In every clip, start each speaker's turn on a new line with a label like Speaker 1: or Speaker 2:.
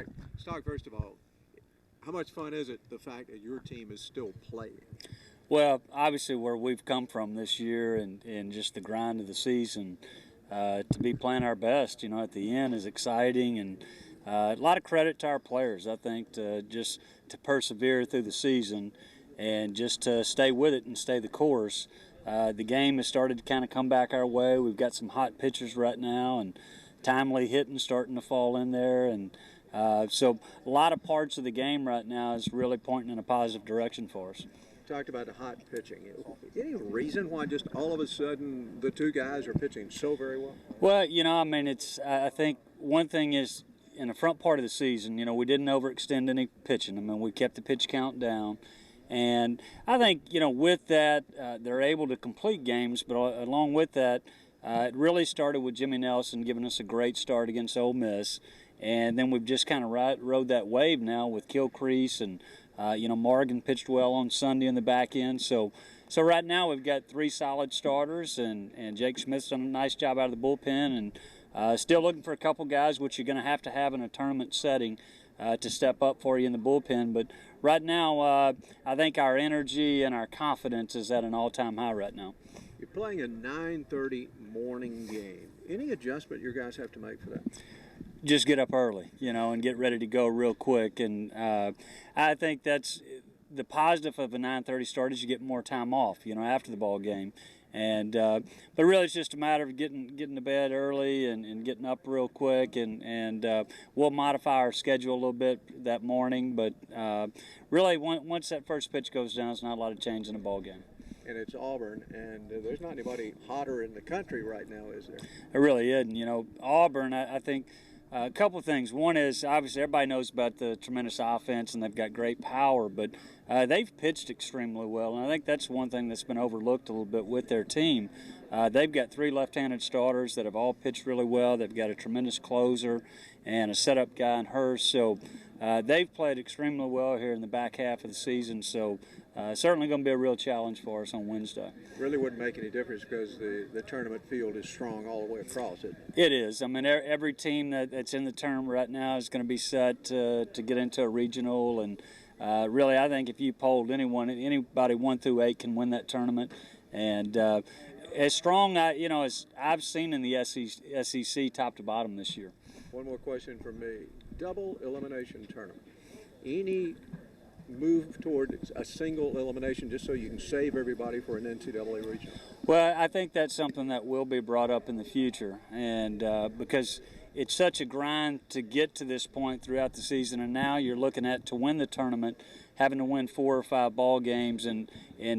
Speaker 1: Let's talk first of all. How much fun is it the fact that your team is still playing?
Speaker 2: Well, obviously, where we've come from this year and just the grind of the season, to be playing our best, at the end is exciting, and a lot of credit to our players. I think to persevere through the season and just to stay with it and stay the course. The game has started to kind of come back our way. We've got some hot pitchers right now, and timely hitting starting to fall in there, and so a lot of parts of the game right now is really pointing in a positive direction for us.
Speaker 1: Talked about the hot pitching. Any reason why just all of a sudden the two guys are pitching so very well?
Speaker 2: Well, I think one thing is in the front part of the season, we didn't overextend any pitching. I mean, we kept the pitch count down. And I think, with that, they're able to complete games, but along with that, it really started with Jimmy Nelson giving us a great start against Ole Miss. And then we've just kind of rode that wave now with Kilcrease and, Morgan pitched well on Sunday in the back end. So right now we've got three solid starters, and Jake Smith's done a nice job out of the bullpen, and still looking for a couple guys, which you're going to have in a tournament setting to step up for you in the bullpen. But right now, I think our energy and our confidence is at an all-time high right now.
Speaker 1: You're playing a 9:30 morning game. Any adjustment your guys have to make for that?
Speaker 2: Just get up early, and get ready to go real quick. And I think that's the positive of a 9:30 start is you get more time off, after the ball game. And but really, it's just a matter of getting to bed early and getting up real quick, and we'll modify our schedule a little bit that morning. But really, once that first pitch goes down, it's not a lot of change in the ball game.
Speaker 1: And it's Auburn, and there's not anybody hotter in the country right now, is there?
Speaker 2: It really isn't. Auburn, I think. A couple of things. One is obviously everybody knows about the tremendous offense and they've got great power, but they've pitched extremely well, and I think that's one thing that's been overlooked a little bit with their team. They've got three left-handed starters that have all pitched really well. They've got a tremendous closer and a setup guy in Hurst, so they've played extremely well here in the back half of the season, so certainly going to be a real challenge for us on Wednesday.
Speaker 1: Really wouldn't make any difference because the tournament field is strong all the way across it.
Speaker 2: It is. I mean, every team that's in the tournament right now is going to be set to get into a regional, and really I think if you polled anybody 1 through 8 can win that tournament. And as strong, as I've seen in the SEC top to bottom this year.
Speaker 1: One more question from me. Double elimination tournament. Any move toward a single elimination just so you can save everybody for an NCAA regional?
Speaker 2: Well, I think that's something that will be brought up in the future, and because it's such a grind to get to this point throughout the season, and now you're looking at to win the tournament, having to win 4 or 5 ball games, and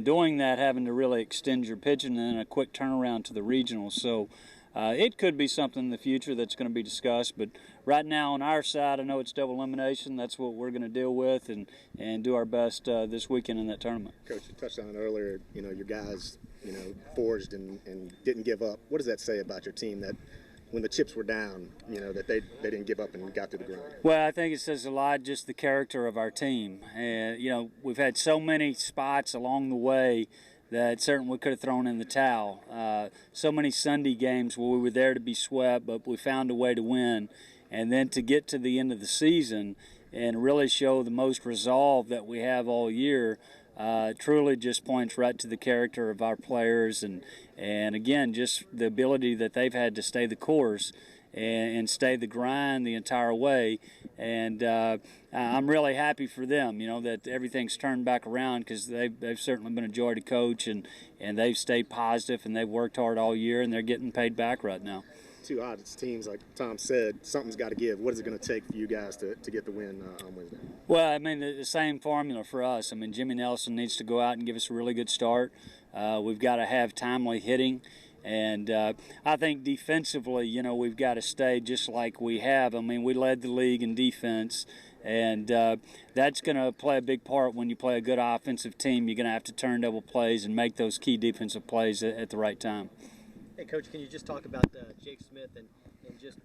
Speaker 2: doing that, having to really extend your pitching and then a quick turnaround to the regionals. So it could be something in the future that's going to be discussed, but right now on our side, I know it's double elimination. That's what we're going to deal with and do our best this weekend in that tournament.
Speaker 3: Coach, you touched on it earlier, your guys, forged and didn't give up. What does that say about your team that when the chips were down, that they didn't give up and got to the ground?
Speaker 2: Well, I think it says a lot just the character of our team. And, we've had so many spots along the way that certainly we could have thrown in the towel. So many Sunday games where we were there to be swept, but we found a way to win. And then to get to the end of the season and really show the most resolve that we have all year, truly just points right to the character of our players and again, just the ability that they've had to stay the course and stay the grind the entire way. And I'm really happy for them, that everything's turned back around because they've certainly been a joy to coach and they've stayed positive and they've worked hard all year and they're getting paid back right now.
Speaker 3: Two odds teams, like Tom said, something's got to give. What is it going to take for you guys to get the win on Wednesday?
Speaker 2: Well, I mean, the same formula for us. I mean, Jimmy Nelson needs to go out and give us a really good start. We've got to have timely hitting. And I think defensively, we've got to stay just like we have. I mean, we led the league in defense, and that's going to play a big part when you play a good offensive team. You're going to have to turn double plays and make those key defensive plays at the right time.
Speaker 4: Hey, Coach, can you just talk about Jake Smith and just,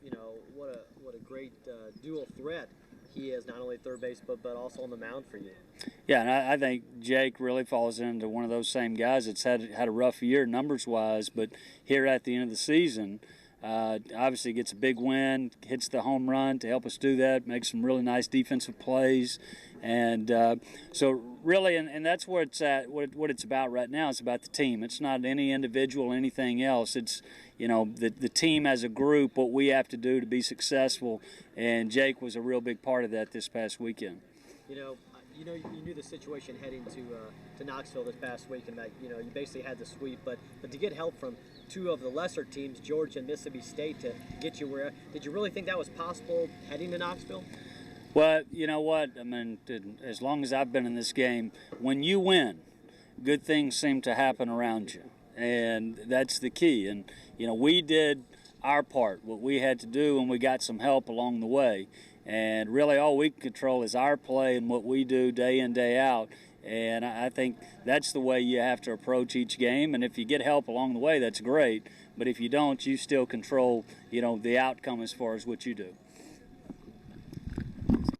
Speaker 4: what a great dual threat he is, not only at third base but also on the mound for you?
Speaker 2: Yeah, and I think Jake really falls into one of those same guys that's had a rough year numbers-wise, but here at the end of the season, Obviously gets a big win, hits the home run to help us do that, makes some really nice defensive plays. And so really, and that's where it's at, what it's about right now. It's about the team. It's not any individual, anything else. It's, you know, the team as a group, what we have to do to be successful. And Jake was a real big part of that this past weekend.
Speaker 4: You knew the situation heading to Knoxville this past week, and that you basically had the sweep. But to get help from two of the lesser teams, Georgia and Mississippi State, to get you where, did you really think that was possible heading to Knoxville?
Speaker 2: Well, you know what? I mean, as long as I've been in this game, when you win, good things seem to happen around you, and that's the key. And we did our part, what we had to do, and we got some help along the way. And really all we can control is our play and what we do day in, day out. And I think that's the way you have to approach each game. And if you get help along the way, that's great. But if you don't, you still control, the outcome as far as what you do.